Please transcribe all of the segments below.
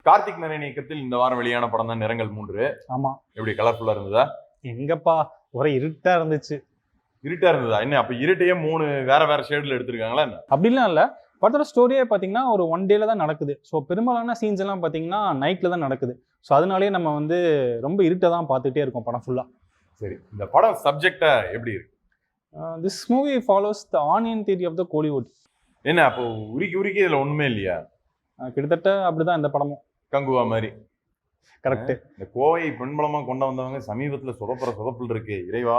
கார்த்திக் நாராயண் இயக்கத்தில் இந்த வாரம் வெளியான படம் தான் நிறங்கள் 3. ஆமா. எப்படி கலர்ஃபுல்லா இருந்ததா? எங்கப்பா ஒரே இருட்டா இருந்துச்சு. இருட்டா இருந்ததா? என்ன அப்ப இருட்டையே 3 வேற வேற ஷேட்ல எடுத்திருக்காங்களா என்ன? அப்படிலாம் இல்ல. படத்தோட ஸ்டோரியே பாத்தீங்கன்னா ஒரு 1 டேல தான் நடக்குது. ஸோ பெரும்பாலான சீன்ஸ் எல்லாம் பாத்தீங்கன்னா நைட்ல தான் நடக்குது. ஸோ அதனாலேயே நம்ம வந்து ரொம்ப இருட்டை தான் பார்த்துட்டே இருக்கோம் படம் ஃபுல்லா. சரி, இந்த படம் சப்ஜெக்டா எப்படி இருக்கு? This movie follows the onion theory of the Kollywood. என்ன அப்போ உருக்கி உருக்கி இதுல ஒண்ணுமே இல்லையா? கிட்டத்தட்ட அப்படிதான் இந்த படமும். கங்குவா மாதிரி. கரெக்ட். இந்த கோவை பெண்பலமா கொண்டு வந்தவங்க சமீபத்துல சொதப்பல் இருக்கு. இறைவா.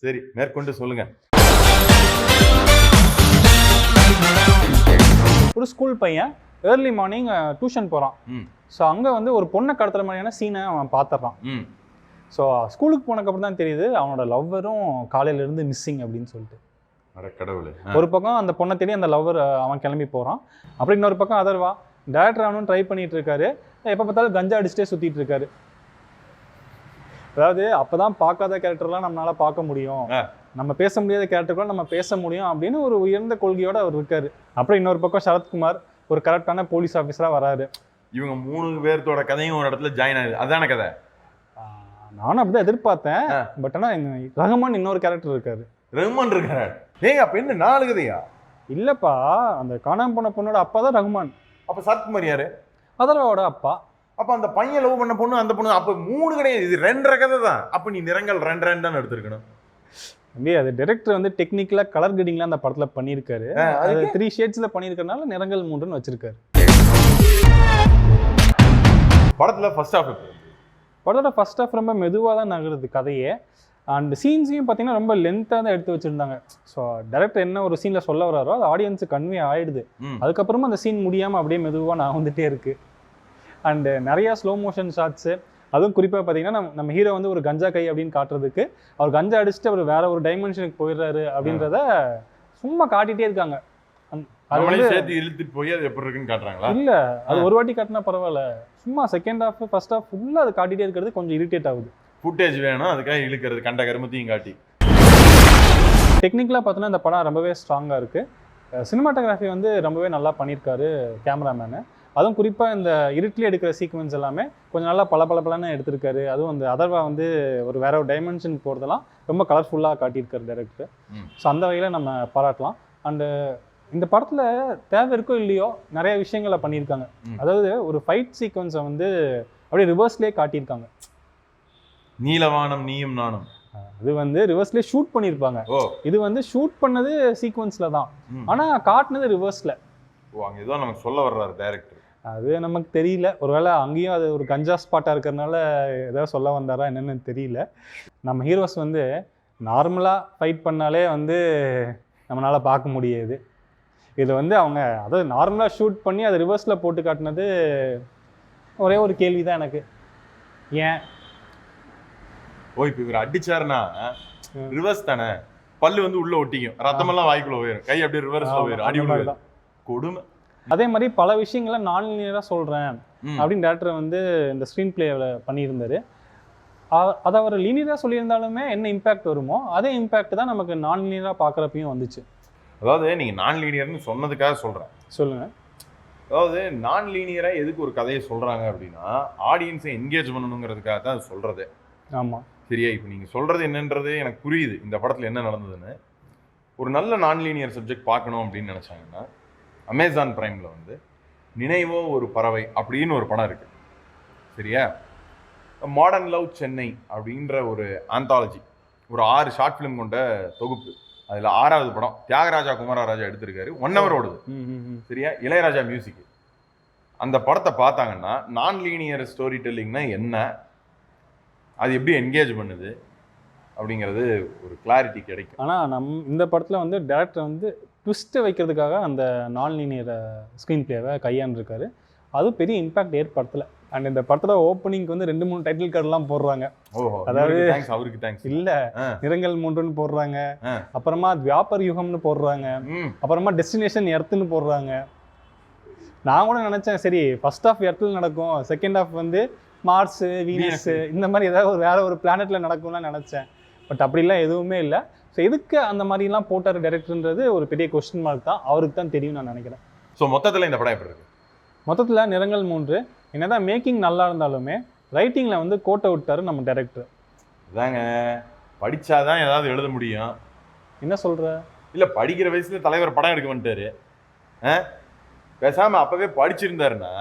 சரி, மேற்கொண்டு சொல்லுங்க. ஒரு ஸ்கூல் பையன் ஏர்லி மார்னிங் டியூஷன் போறான். ஸோ அங்க வந்து ஒரு பொண்ணை கடத்துற மாதிரியான சீனை அவன் பார்த்துறான். ஸோ ஸ்கூலுக்கு போனதுக்கப்புறம் தான் தெரியுது அவனோட லவ்வரும் காலையில இருந்து மிஸ்ஸிங் அப்படின்னு சொல்லிட்டு. ஒரு பக்கம் அந்த பொண்ணை தேடி அந்த லவ்வர் அவன் கிளம்பி போறான். அப்புறம் இன்னொரு பக்கம் அதர்வா டேரக்டர் அவனும் ட்ரை பண்ணிட்டு இருக்காரு. எப்போ பார்த்தாலும் கஞ்சா அடிச்சுட்டே சுத்திட்டு இருக்காரு. அதாவது அப்பதான் பார்க்காத கேரக்டர்லாம் நம்மளால பார்க்க முடியும், நம்ம பேச முடியாத கேரக்டர் நம்ம பேச முடியும் அப்படின்னு ஒரு உயர்ந்த கொள்கையோட அவர் இருக்காரு. அப்புறம் இன்னொரு பக்கம் சரத்குமார் ஒரு கரெக்டான போலீஸ் ஆஃபீஸரா வராரு. இவங்க 3 பேர்த்தோட கதையும் ஒரு இடத்துல ஜாயின் ஆகுது. அதான கதை. நானும் அப்படிதான் எதிர்பார்த்தேன். பட் ஆனா ரஹ்மான் இன்னொரு கேரக்டர் இருக்காரு. ரஹ்மான் இருக்காரு? ஏய் அப்ப என்ன 4 கதையா? இல்லப்பா, அந்த காணாம போன பொண்ணோட அப்பா தான் ரஹ்மான். அப்ப சரத்குமார் யாரு? அதர்வாவோட அப்பா. அப்ப அந்த பையன் லவ் பண்ண பொண்ணு அந்த பொண்ணு அப்ப 3 கிடையாது, இது 2 கதை தான். அப்ப நீ நிறங்கள் 2 தான் எடுத்திருக்கணும். அது டைரக்டர் வந்து டெக்னிக்கலா கலர் கிரேடிங்லாம் அந்த படத்துல பண்ணியிருக்காரு. அது 3 ஷேட்ஸ்ல பண்ணியிருக்கறனால நிறங்கள் 3ன்னு வச்சிருக்காரு. படத்துல ஃபர்ஸ்ட் ஹாஃப் படத்தோட ஃபர்ஸ்ட் ஹாஃப் ரொம்ப மெதுவாக தான் நகருது கதையே. அண்ட் சீன்ஸையும் பார்த்தீங்கன்னா ரொம்ப லென்த்தாக தான் எடுத்து வச்சுருந்தாங்க. ஸோ டைரக்டர் என்ன ஒரு சீனில் சொல்ல வராரோ அது ஆடியன்ஸுக்கு கன்வே ஆகிடுது. அதுக்கப்புறமா அந்த சீன் முடியாமல் அப்படியே மெதுவாக நான் வந்துட்டே இருக்குது. அண்டு நிறையா ஸ்லோ மோஷன் ஷாட்ஸு, அதுவும் குறிப்பாக பார்த்தீங்கன்னா நம்ம ஹீரோ வந்து ஒரு கஞ்சா கை அப்படின்னு காட்டுறதுக்கு அவர் கஞ்சா அடிச்சுட்டு அவர் வேற ஒரு டைமென்ஷனுக்கு போயிடுறாரு அப்படின்றத சும்மா காட்டிகிட்டே இருக்காங்க. இழுத்துட்டு போய் அது எப்படி இருக்குன்னு காட்டுறாங்களா? இல்ல, அது ஒரு வாட்டி காட்டினா பரவாயில்ல, சும்மா செகண்ட் ஹாஃப் ஃபர்ஸ்ட் ஹாஃப் ஃபுல்லா அது காட்டிட்டே இருக்கிறது கொஞ்சம் இரிட்டேட் ஆகுது. ஃபுட்டேஜ் வேணும் அதுக்காக இழுக்கிறது, கண்ட கருமத்தையும் காட்டி. டெக்னிக்கலா பார்த்தோன்னா இந்த படம் ரொம்பவே ஸ்ட்ராங்கா இருக்கு. சினிமாட்டோகிராஃபி வந்து ரொம்பவே நல்லா பண்ணியிருக்காரு கேமராமேனு. அதுவும் குறிப்பாக இந்த இருட்டில் எடுக்கிற சீக்வன்ஸ் எல்லாமே கொஞ்சம் நல்லா பளபளன்னு எடுத்திருக்காரு. அதுவும் அந்த அதர்வா வந்து ஒரு வேற ஒரு டைமென்ஷனுக்கு போகிறதெல்லாம் ரொம்ப கலர்ஃபுல்லாக காட்டியிருக்காரு டைரக்டர். ஸோ அந்த வகையில் நம்ம பாராட்டலாம். அண்டு இந்த படத்துல தேவை இருக்கோ இல்லையோ நிறைய விஷயங்களை பண்ணியிருக்காங்க. அதாவது ஒரு ஃபைட் சீக்வன்ஸை வந்து அப்படியே ரிவர்ஸ்லேயே காட்டியிருக்காங்க. நீலவானம் நீயும் நானும் அது வந்து ரிவர்ஸ்லேயே ஷூட் பண்ணியிருப்பாங்க. இது வந்து ஷூட் பண்ணது சீக்வன்ஸ்ல தான், ஆனா காட்டினது ரிவர்ஸ்ல. அங்க ஏதோ நமக்கு சொல்ல வர்றாரு டைரக்டர். அது நமக்கு தெரியல, ஒருவேளை அங்கேயும் அது ஒரு கஞ்சா ஸ்பாட்டா இருக்கிறதுனால ஏதாவது சொல்ல வந்தாரா என்னன்னு தெரியல. நம்ம ஹீரோஸ் வந்து நார்மலா ஃபைட் பண்ணாலே வந்து நம்மளால பார்க்க முடியாது. இது வந்து அவங்க அதாவது நார்மலாக ஷூட் பண்ணி அதை ரிவர்ஸில் போட்டு காட்டினது ஒரே ஒரு கேள்வி தான் எனக்கு. ஏன் இப்போ இவர் அடிச்சாருன்னா ரிவர்ஸ் தானே, பல்லு வந்து உள்ள ஒட்டிக்கும், ரத்தமெல்லாம் வாய்க்குள்ள போயிடும், கை அப்படியே ரிவர்ஸ்ல போயிடும், அடி விழுது, கொடுமை. அதே மாதிரி பல விஷயங்களை நான் லீனியராக சொல்கிறேன் அப்படின்னு டேரக்டர் வந்து இந்த ஸ்க்ரீன் பிளேவில் பண்ணியிருந்தாரு. அதை அவர் லீனியராக சொல்லியிருந்தாலுமே என்ன இம்பேக்ட் வருமோ அதே இம்பேக்ட் தான் நமக்கு நான் லீனியராக பார்க்குறப்பையும் வந்துச்சு. அதாவது நீங்கள் நான் லீனியர்னு சொன்னதுக்காக சொல்கிறேன். சொல்லுங்கள். அதாவது நான் லீனியராக எதுக்கு ஒரு கதையை சொல்கிறாங்க அப்படின்னா ஆடியன்ஸை என்கேஜ் பண்ணணுங்கிறதுக்காக தான் அது சொல்கிறது. ஆமாம், சரியா? இப்போ நீங்கள் சொல்கிறது என்னன்றது எனக்கு புரியுது. இந்த படத்தில் என்ன நடந்ததுன்னு ஒரு நல்ல நான் லீனியர் சப்ஜெக்ட் பார்க்கணும் அப்படின்னு நினச்சாங்கன்னா அமேசான் பிரைமில் வந்து நினைவோ ஒரு பறவை அப்படின்னு ஒரு படம் இருக்குது. சரியா? மாடர்ன் லவ் சென்னை அப்படின்ற ஒரு ஆந்தாலஜி, ஒரு 6 ஷார்ட் ஃபிலிம் கொண்ட தொகுப்பு. அதில் 6வது படம் தியாகராஜா குமாரராஜா எடுத்திருக்காரு. 1 hour ஓடுது. சரியா? இளையராஜா மியூசிக். அந்த படத்தை பார்த்தாங்கன்னா நான் லீனியர் ஸ்டோரி டெல்லிங்னா என்ன, அது எப்படி என்கேஜ் பண்ணுது அப்படிங்கிறது ஒரு கிளாரிட்டி கிடைக்கும். ஆனால் இந்த படத்தில் வந்து டேரக்டர் வந்து ட்விஸ்ட்டை வைக்கிறதுக்காக அந்த நான் லீனியர் ஸ்க்ரீன் பிளேவை கையாண்டிருக்காரு. அதுவும் பெரிய இம்பாக்ட் ஏற்படுத்தலை. அண்ட் இந்த படத்தோட ஓப்பனிங்க்கு வந்து 2-3 டைட்டில் கார்டெல்லாம் போடுறாங்க. அதாவது அவருக்கு தேங்க்ஸ் இல்ல, நிறங்கள் 3ன்னு போடுறாங்க, அப்புறமா வியாபார யுகம்னு போடுறாங்க, அப்புறமா டெஸ்டினேஷன் எர்த்துன்னு போடுறாங்க. நான் கூட நினைச்சேன் சரி ஃபர்ஸ்ட் ஹாஃப் எர்த்தில் நடக்கும், செகண்ட் ஹாஃப் வந்து மார்ஸ் வீனஸ் இந்த மாதிரி ஏதாவது வேற ஒரு பிளானட்ல நடக்கும்லாம் நினைச்சேன். பட் அப்படிலாம் எதுவுமே இல்லை. ஸோ எதுக்கு அந்த மாதிரிலாம் போட்டார் டைரக்டர்ன்றது ஒரு பெரிய கொஸ்டின் மார்க் தான். அவருக்கு தான் தெரியும் நான் நினைக்கிறேன். ஸோ மொத்தத்தில் இந்த படம் எப்படி இருக்கு? மொத்தத்தில் நிறங்கள் 3 என்னதான் மேக்கிங் நல்லா இருந்தாலுமே ரைட்டிங்கில் வந்து கோட்டை விட்டாரு நம்ம டைரக்டர். இதாங்க, படிச்சாதான் ஏதாவது எழுத முடியும். என்ன சொல்ற? இல்ல படிக்கிற வயசுல தலைவர் படம் எடுக்க வந்துட்டாரு. பேசாம அப்பவே படிச்சிருந்தாருன்னா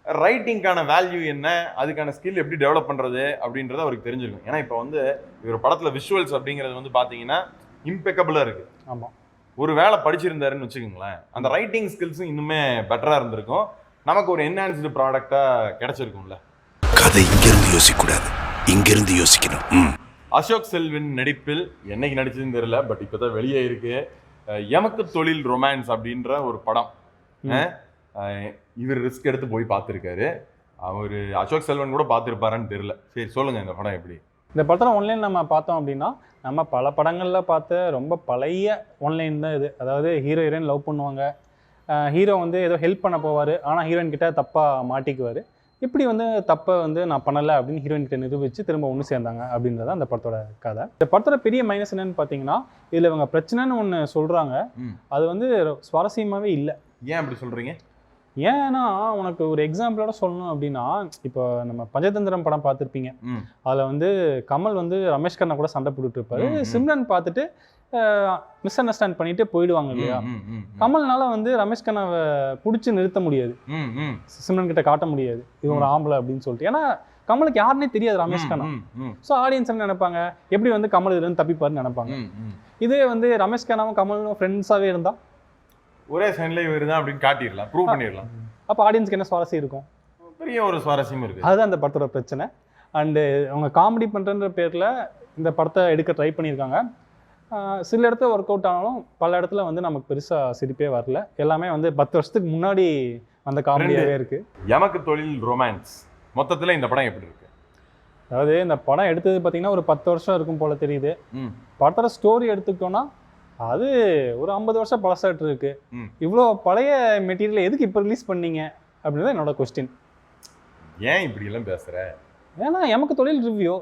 ரைட்டிங்கான வேல்யூ என்ன, அதுக்கான ஸ்கில் எப்படி டெவலப் பண்றது அப்படின்றது அவருக்கு தெரிஞ்சிருக்கும். ஏன்னா இப்போ வந்து இவர் படத்துல விஷுவல்ஸ் அப்படிங்கிறது வந்து பாத்தீங்கன்னா இம்பெக்கபிளா இருக்கு. ஆமா, ஒரு வேலை படிச்சிருந்தாருன்னு வச்சுக்கோங்களேன், அந்த ரைட்டிங் ஸ்கில்ஸும் இன்னுமே பெட்டரா இருந்திருக்கும், நமக்கு ஒரு என்ஹான்ஸ்டு ப்ராடக்டா கிடைச்சிருக்கும்ல. கதை இங்கிருந்து யோசிக்கக்கூடாது, இங்கிருந்து யோசிக்கணும். அசோக் செல்வன் நடிப்பில் என்னைக்கு நடிச்சதுன்னு தெரியல, பட் இப்போதான் வெளியே இருக்கு, எமக்கு தொழில் ரொமான்ஸ் அப்படின்ற ஒரு படம். இவர் ரிஸ்க் எடுத்து போய் பார்த்துருக்காரு. அவர் அசோக் செல்வன் கூட பார்த்துருப்பாரான்னு தெரியல. சரி சொல்லுங்க, இந்த படம் எப்படி? இந்த படத்தில் ஒன்லைன் நம்ம பார்த்தோம் அப்படின்னா, நம்ம பல படங்களில் பார்த்த ரொம்ப பழைய ஒன்லைன் தான் இது. அதாவது ஹீரோ ஹீரோயின் லவ் பண்ணுவாங்க, ஹீரோ வந்து ஏதோ ஹெல்ப் பண்ண போவார், ஆனால் ஹீரோயின் கிட்ட தப்பாக மாட்டிக்குவார். இப்படி வந்து தப்பை வந்து நான் பண்ணலை அப்படின்னு ஹீரோயின் கிட்ட நிரூபித்து திரும்ப ஒன்று சேர்ந்தாங்க அப்படின்றத அந்த படத்தோட கதை. இந்த படத்தோட பெரிய மைனஸ் என்னன்னு பார்த்தீங்கன்னா, இதில் இவங்க பிரச்சனைன்னு ஒன்று சொல்கிறாங்க, அது வந்து சுவாரஸ்யமாகவே இல்லை. ஏன் அப்படி சொல்கிறீங்க? ஏன்னா உனக்கு ஒரு எக்ஸாம்பிளோட சொல்லணும் அப்படின்னா, இப்போ நம்ம பஞ்சதந்திரம் படம் பார்த்துருப்பீங்க. அதில் வந்து கமல் வந்து ரமேஷ் கண்ணா கூட சண்டை போட்டுட்டு இருப்பாரு. சிம்ரன் பார்த்துட்டு மிஸ் அண்டர்ஸ்டாண்ட் பண்ணிட்டு போயிடுவாங்க இல்லையா. கமல்னால வந்து ரமேஷ் கண்ணாவை பிடிச்சி நிறுத்த முடியாது, சிம்ரன் கிட்ட காட்ட முடியாது இவங்க ஒரு ஆம்பளை அப்படின்னு சொல்லிட்டு. ஏன்னா கமலுக்கு யாருன்னே தெரியாது ரமேஷ் கண்ணா. ஸோ ஆடியன்ஸ் என்ன நினைப்பாங்க, எப்படி வந்து கமல் இதுல இருந்து தப்பிப்பாருன்னு நினைப்பாங்க. இதே வந்து ரமேஷ் கண்ணாவும் கமலும் ஃப்ரெண்ட்ஸாவே இருந்தா ஒரே சைன்ல இவர் தான் அப்படின்னு காட்டிடலாம், ப்ரூவ் பண்ணிடலாம். அப்போ ஆடியன்ஸ்க்கு என்ன சுவாரஸ்யம் இருக்கும்? பெரிய ஒரு சுவாரஸ்யம் இருக்கு. அதுதான் அந்த படத்தோட பிரச்சனை. அண்டு அவங்க காமெடி பண்ணுறன்ற பேரில் இந்த படத்தை எடுக்க ட்ரை பண்ணியிருக்காங்க. சில இடத்துல ஒர்க் அவுட் ஆனாலும் பல இடத்துல வந்து நமக்கு பெருசாக சிரிப்பே வரல. எல்லாமே வந்து 10 வருஷத்துக்கு முன்னாடி அந்த காமெடியாகவே இருக்குது. எமக்கு தொழில் ரொமான்ஸ் மொத்தத்தில் இந்த படம் எப்படி இருக்கு? அதாவது இந்த படம் எடுத்தது பார்த்தீங்கன்னா ஒரு 10 வருஷம் இருக்கும் போல தெரியுது. படத்தோட ஸ்டோரி எடுத்துக்கிட்டோன்னா அது ஒரு 50 வருஷம் பழசாட்டு இருக்கு. இவ்வளோ பழைய மெட்டீரியல் எதுக்கு இப்போ ரிலீஸ் பண்ணீங்க அப்படின்றது என்னோட கொஸ்டின். ஏன் இப்படி எல்லாம் பேசுற? ஏன்னா எமக்கு தொழில் ரிவ்யூ